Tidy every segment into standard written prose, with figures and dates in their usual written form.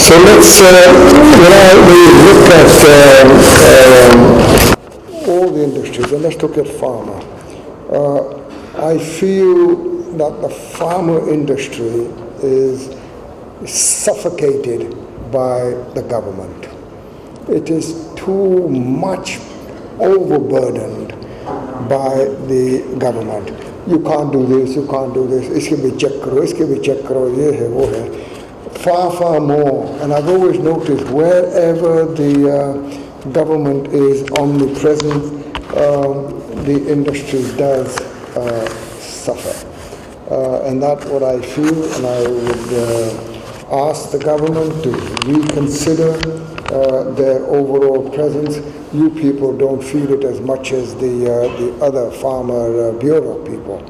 So let's, we look at all the industries, and let's look at pharma. I feel that the pharma industry is suffocated by the government. It is too much overburdened by the government. You can't do this, you can't do this, iske bhi check karo, ye hai, wo hai. Far more, and I've always noticed wherever the government is omnipresent, the industry does suffer. And that's what I feel, and I would ask the government to reconsider their overall presence. You people don't feel it as much as the other Farmer Bureau people.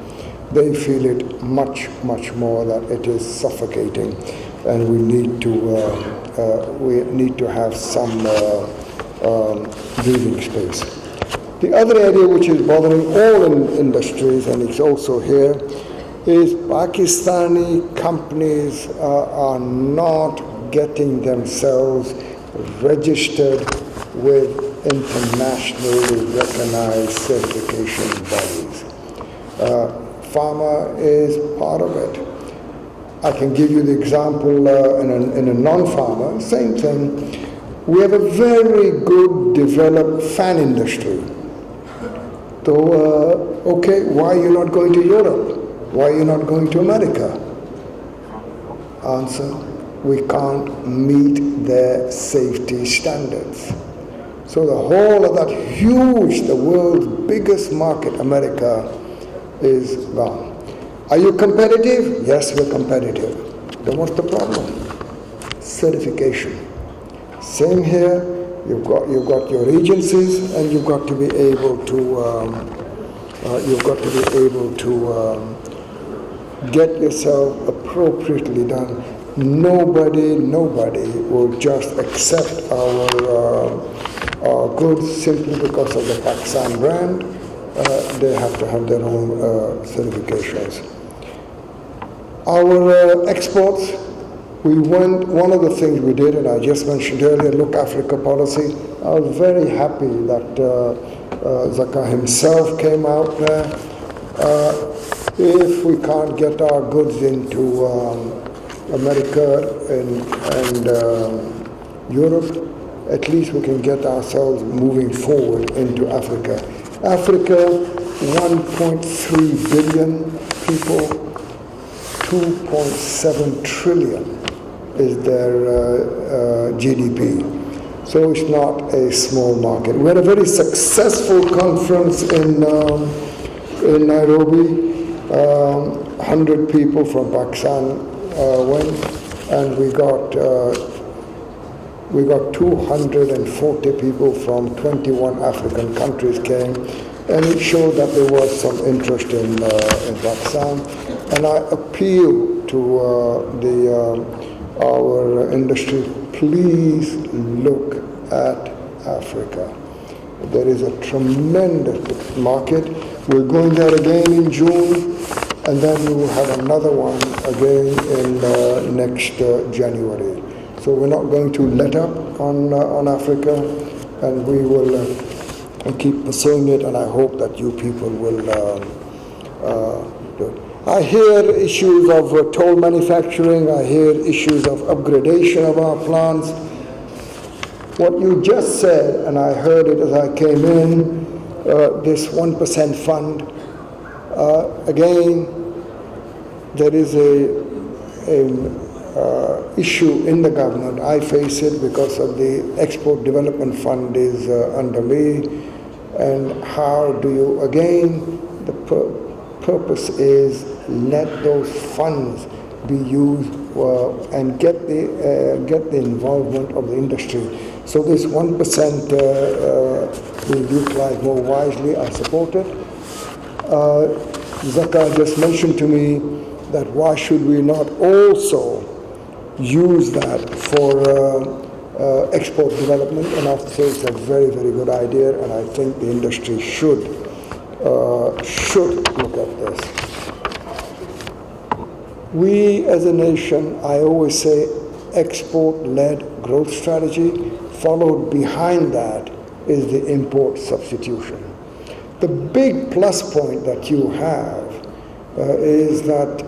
They feel it much more, that it is suffocating, and we need to have some breathing space. The other area which is bothering all industries, and it's also here, is Pakistani companies are not getting themselves registered with internationally recognized certification bodies. Pharma is part of it. I can give you the example in a non-pharma, same thing. We have a very good developed fan industry. So, okay, why are you not going to Europe? Why are you not going to America? Answer, we can't meet their safety standards. So the whole of that huge, the world's biggest market, America, is gone. Are you competitive? Yes, we're competitive. Then what's the problem? Certification. Same here. You've got your agencies, and you've got to be able to get yourself appropriately done. Nobody will just accept our goods simply because of the Pakistan brand. They have to have their own certifications. Our exports, one of the things we did, and I just mentioned earlier, Look Africa policy. I was very happy that Zaka himself came out there. If we can't get our goods into America and Europe, at least we can get ourselves moving forward into Africa. Africa, 1.3 billion people, 2.7 trillion is their GDP. So it's not a small market. We had a very successful conference in Nairobi. 100 people from Pakistan went, and we got 240 people from 21 African countries came, and it showed that there was some interest in Pakistan. And I appeal to our industry, please look at Africa. There is a tremendous market. We're going there again in June, and then we will have another one again in next January. So we're not going to let up on Africa, and we will keep pursuing it, and I hope that you people will do it. I hear issues of toll manufacturing, I hear issues of upgradation of our plants. What you just said, and I heard it as I came in, this 1% fund, again, there is a issue in the government. I face it because of the Export Development Fund is under me, and how do you, again, the purpose is let those funds be used and get the involvement of the industry. So this 1% will utilize more wisely. I support it. Zaka just mentioned to me that why should we not also use that for export development, and I say it's a very good idea, and I think the industry should look at this. We as a nation, I always say, export-led growth strategy. Followed behind that is the import substitution. The big plus point that you have is that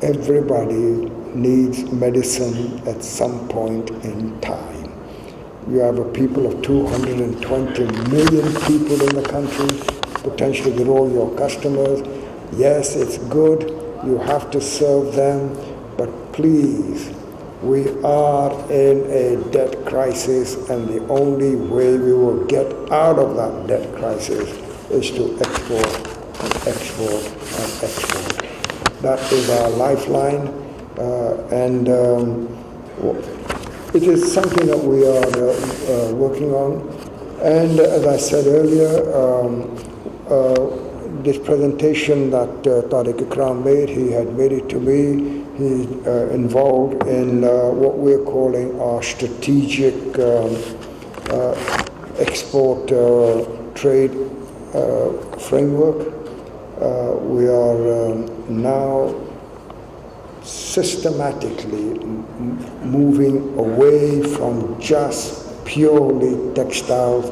everybody needs medicine at some point in time. You have a people of 220 million people in the country. Potentially they're all your customers. Yes, it's good. You have to serve them. But please, we are in a debt crisis, and the only way we will get out of that debt crisis is to export and export and export. That is our lifeline, and it is something that we are working on. And as I said earlier, this presentation that Tariq Ikram made, he had made it to me. He's involved in what we're calling our strategic export trade framework. We are now systematically moving away from just purely textiles.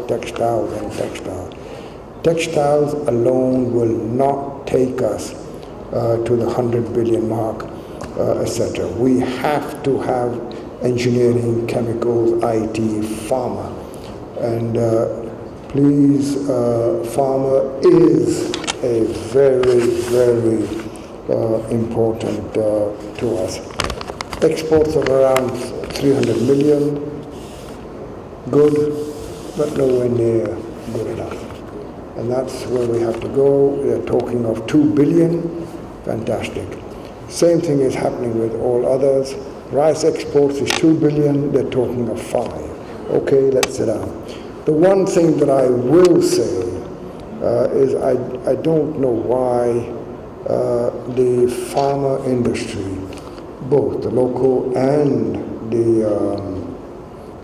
Textiles alone will not take us to the 100 billion mark, etc. We have to have engineering, chemicals, IT, pharma. And please, pharma is a very, very important to us. Exports of around 300 million, good, but nowhere near good enough. And that's where we have to go. We're talking of 2 billion, fantastic. Same thing is happening with all others. Rice exports is 2 billion, they're talking of 5. Okay, let's sit down. The one thing that I will say is I don't know why the pharma industry, both the local and the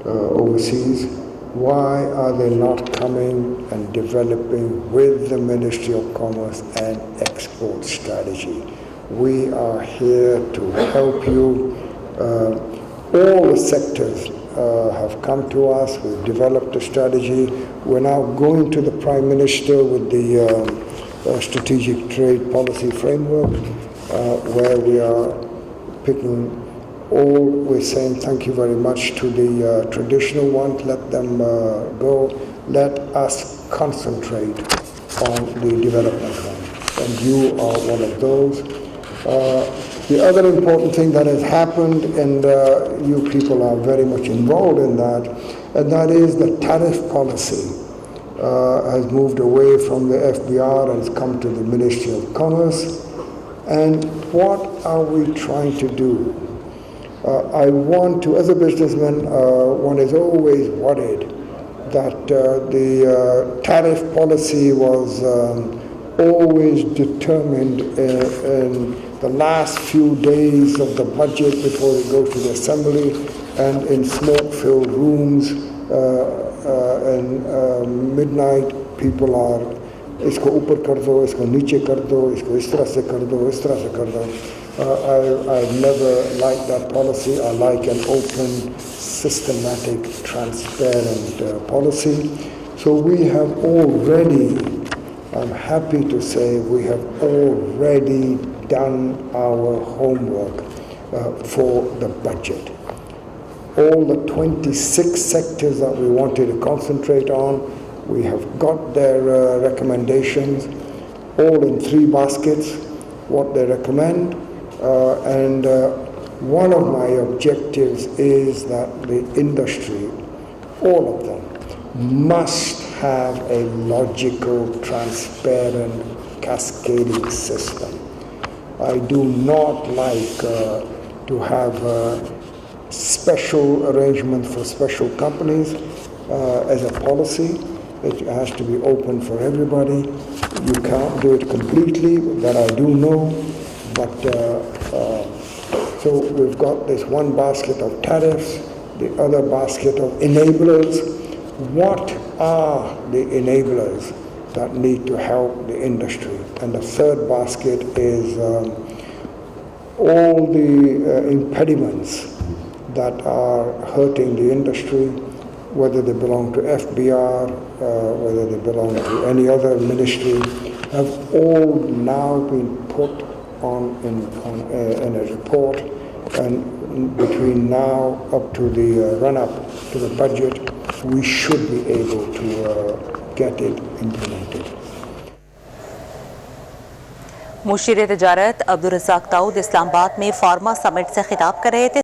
overseas, why are they not coming and developing with the Ministry of Commerce an export strategy? We are here to help you. All the sectors have come to us. We've developed a strategy. We're now going to the Prime Minister with the strategic trade policy framework, where we are picking all. We're saying thank you very much to the traditional ones. Let them go. Let us concentrate on the development one. And you are one of those. The other important thing that has happened, and you people are very much involved in that, and that is the tariff policy has moved away from the FBR and has come to the Ministry of Commerce. And what are we trying to do? I want to, as a businessman, one is always worried that the tariff policy was always determined in the last few days of the budget before it goes to the assembly, and in smoke-filled rooms and midnight people are isko upar kar do, isko niche kar do, isko is tarah se kar do, is tarah se kar do. I've never liked that policy. I like an open, systematic, transparent policy. So we have already, I'm happy to say, we have already done our homework for the budget. All the 26 sectors that we wanted to concentrate on, we have got their recommendations, all in 3 baskets, what they recommend. And one of my objectives is that the industry, all of them, must have a logical, transparent, cascading system. I do not like to have special arrangements for special companies as a policy. It has to be open for everybody. You can't do it completely, that I do know. But so we've got this one basket of tariffs, the other basket of enablers. What are the enablers that need to help the industry? And the third basket is all the impediments that are hurting the industry, whether they belong to FBR, whether they belong to any other ministry, have all now been put on in a report, and between now up to the run-up to the budget, we should be able to get it implemented. مشیر تجارت عبد الرزاق داؤد اسلام آباد میں pharma سمٹ سے خطاب کر رہے تھے.